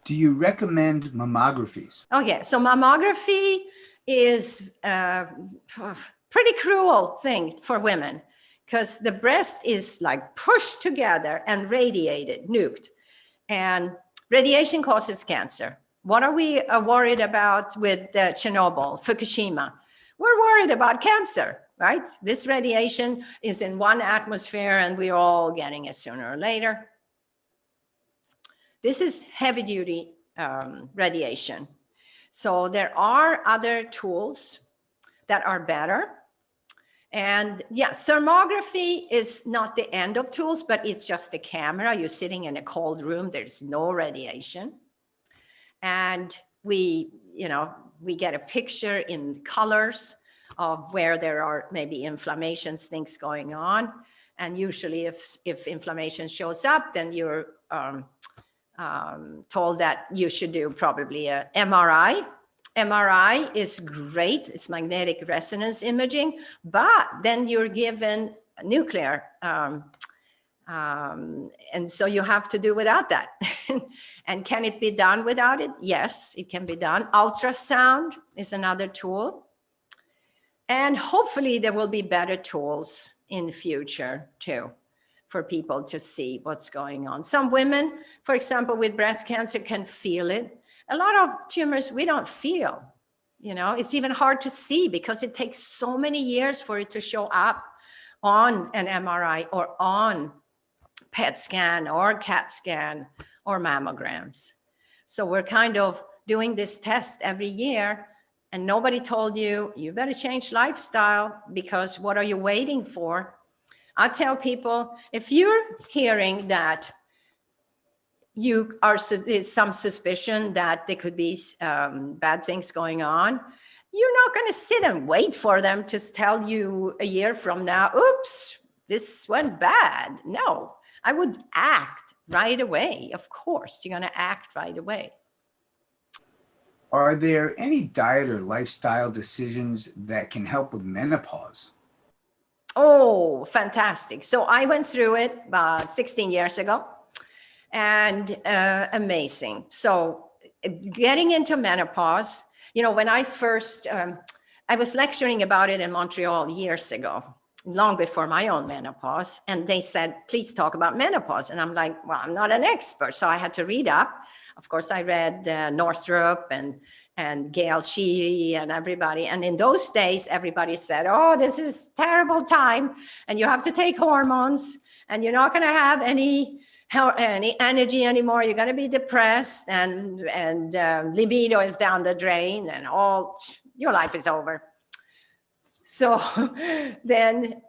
Do you recommend mammographies? Okay, so mammography is a pretty cruel thing for women because the breast is like pushed together and radiated, nuked. And radiation causes cancer. What are we worried about with Chernobyl, Fukushima? We're worried about cancer, right? This radiation is in one atmosphere and we're all getting it sooner or later. This is heavy duty radiation. So there are other tools that are better. And yeah, thermography is not the end of tools, but it's just the camera. You're sitting in a cold room, there's no radiation. And we get a picture in colors of where there are maybe inflammations, things going on. And usually if inflammation shows up, then you're told that you should do probably a MRI. MRI is great, it's magnetic resonance imaging, but then you're given nuclear. And so you have to do without that. And can it be done without it? Yes, it can be done. Ultrasound is another tool. And hopefully there will be better tools in the future too, for people to see what's going on. Some women, for example, with breast cancer can feel it. A lot of tumors we don't feel, it's even hard to see because it takes so many years for it to show up on an MRI or on PET scan or CAT scan or mammograms. So we're kind of doing this test every year and nobody told you, you better change lifestyle because what are you waiting for? I tell people, if you're hearing that there's some suspicion that there could be bad things going on, you're not going to sit and wait for them to tell you a year from now, oops, this went bad. No, I would act right away. Of course, you're going to act right away. Are there any diet or lifestyle decisions that can help with menopause? Oh, fantastic. So I went through it about 16 years ago and amazing. So getting into menopause, when I first, I was lecturing about it in Montreal years ago, long before my own menopause. And they said, please talk about menopause. And I'm like, well, I'm not an expert. So I had to read up. Of course, I read Northrop and Gail Sheehy and everybody. And in those days, everybody said, oh, this is terrible time. And you have to take hormones and you're not going to have any energy anymore. You're going to be depressed and libido is down the drain and your life is over. So then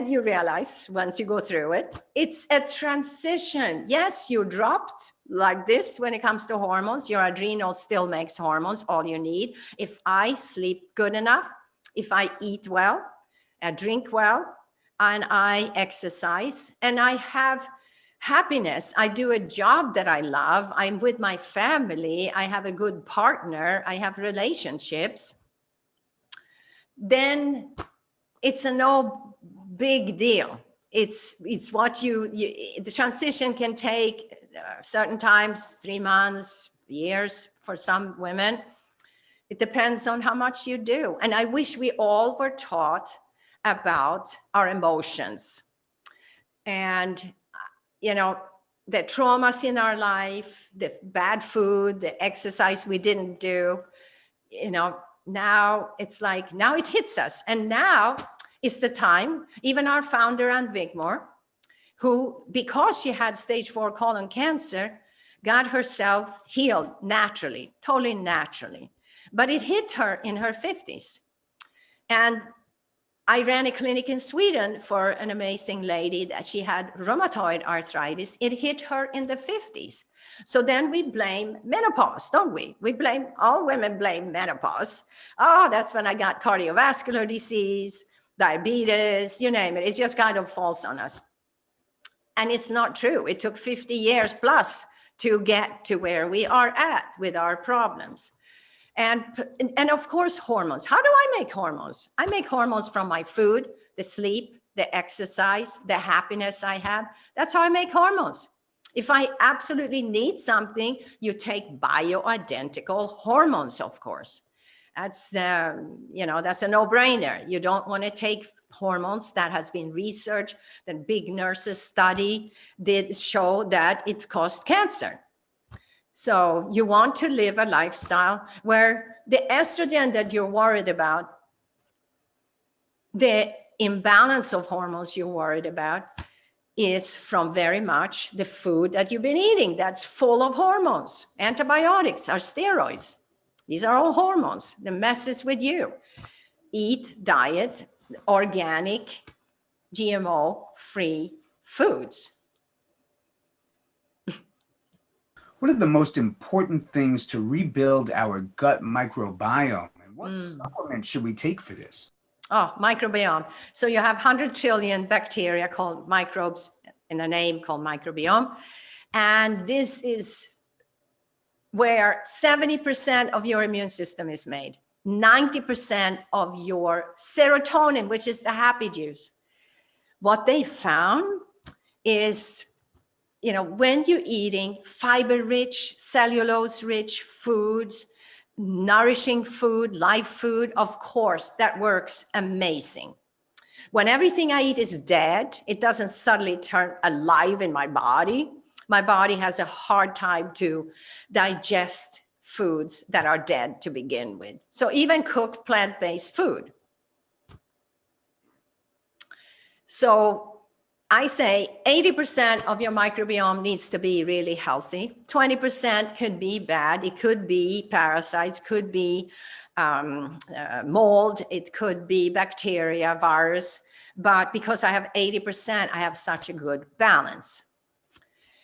you realize once you go through it, it's a transition. Yes, you dropped like this when it comes to hormones. Your adrenals still makes hormones, all you need. If I sleep good enough, if I eat well, I drink well, and I exercise, and I have happiness, I do a job that I love, I'm with my family, I have a good partner, I have relationships, then it's a no big deal. It's what the transition can take certain times, 3 months, years for some women. It depends on how much you do. And I wish we all were taught about our emotions and, the traumas in our life, the bad food, the exercise we didn't do, now it's like, now it hits us. And now is the time, even our founder, Ann Wigmore, who, because she had stage 4 colon cancer, got herself healed naturally, totally naturally. But it hit her in her 50s. And I ran a clinic in Sweden for an amazing lady that she had rheumatoid arthritis. It hit her in the 50s. So then we blame menopause, don't we? All women blame menopause. Oh, that's when I got cardiovascular disease, diabetes, you name it. It just kind of falls on us. And it's not true. It took 50 years plus to get to where we are at with our problems. And of course, hormones. How do I make hormones? I make hormones from my food, the sleep, the exercise, the happiness I have. That's how I make hormones. If I absolutely need something, you take bioidentical hormones, of course. That's, that's a no-brainer. You don't want to take hormones that has been researched, that big nurses study did show that it caused cancer. So you want to live a lifestyle where the estrogen that you're worried about, the imbalance of hormones you're worried about, is from very much the food that you've been eating that's full of hormones. Antibiotics are steroids. These are all hormones. The messes with you. Eat diet, organic, GMO-free foods. What are the most important things to rebuild our gut microbiome? And what supplements should we take for this? Oh, microbiome. So you have 100 trillion bacteria called microbes in a name called microbiome. And this is where 70% of your immune system is made. 90% of your serotonin, which is the happy juice. What they found is, when you're eating fiber-rich, cellulose-rich foods, nourishing food, live food, of course, that works amazing. When everything I eat is dead, it doesn't suddenly turn alive in my body. My body has a hard time to digest foods that are dead to begin with. So even cooked plant-based food. So I say 80% of your microbiome needs to be really healthy. 20% could be bad. It could be parasites, could be mold, it could be bacteria, virus. But because I have 80%, I have such a good balance.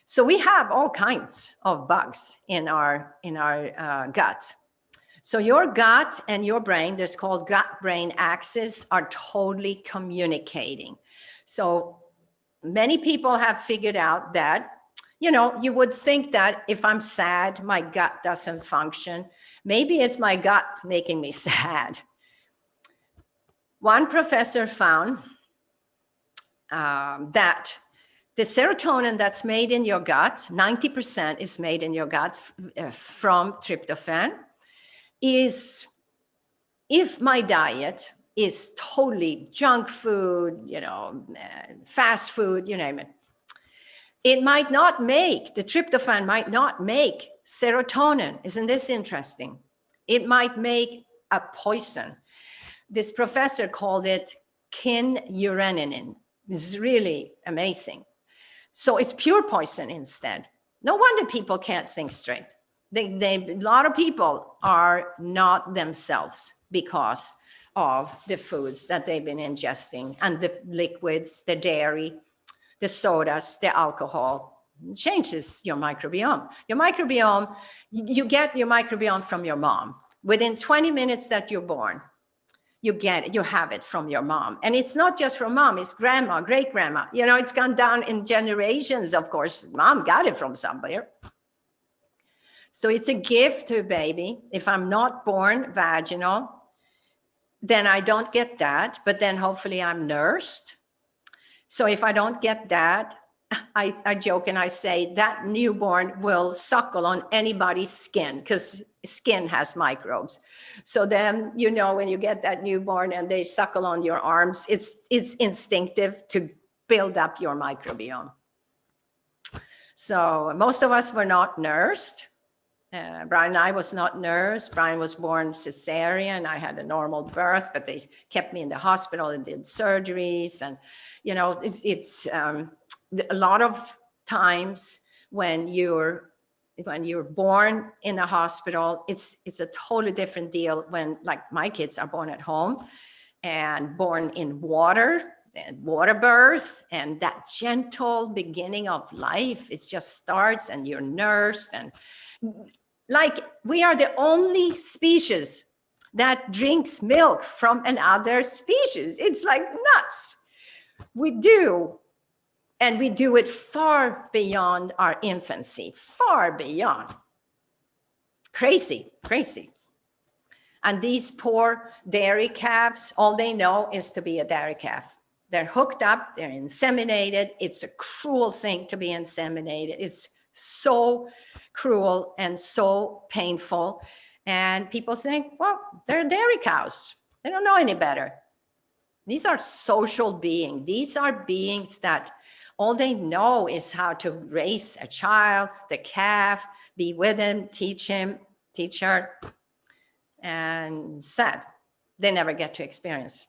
So we have all kinds of bugs in our gut. So your gut and your brain, this called gut-brain axis, are totally communicating. So many people have figured out that, you would think that if I'm sad, my gut doesn't function. Maybe it's my gut making me sad. One professor found that the serotonin that's made in your gut, 90% is made in your gut from tryptophan, is, if my diet is totally junk food, fast food, you name it, the tryptophan might not make serotonin. Isn't this interesting? It might make a poison. This professor called it kynureninin. It's really amazing. So it's pure poison instead. No wonder people can't think straight. A lot of people are not themselves because of the foods that they've been ingesting, and the liquids, the dairy, the sodas, the alcohol. It changes your microbiome. Your microbiome, you get your microbiome from your mom. Within 20 minutes that you're born, you have it from your mom. And it's not just from mom, it's grandma, great grandma. It's gone down in generations, of course. Mom got it from somewhere. So it's a gift to a baby. If I'm not born vaginal, then I don't get that, but then hopefully I'm nursed. So if I don't get that, I joke and I say that newborn will suckle on anybody's skin, because skin has microbes. So then, when you get that newborn and they suckle on your arms, it's instinctive to build up your microbiome. So most of us were not nursed. Brian and I was not nursed. Brian was born cesarean. I had a normal birth, but they kept me in the hospital and did surgeries. And, it's a lot of times when you're born in a hospital, it's a totally different deal when, like, my kids are born at home and born in water birth, and that gentle beginning of life, it just starts and you're nursed. And like, we are the only species that drinks milk from another species. It's like nuts. We do. And we do it far beyond our infancy, far beyond. Crazy, crazy. And these poor dairy calves, all they know is to be a dairy calf. They're hooked up, they're inseminated. It's a cruel thing to be inseminated. It's so cruel and so painful. And people think, well, they're dairy cows. They don't know any better. These are social beings. These are beings that all they know is how to raise a child, the calf, be with him, teach her. And sad, they never get to experience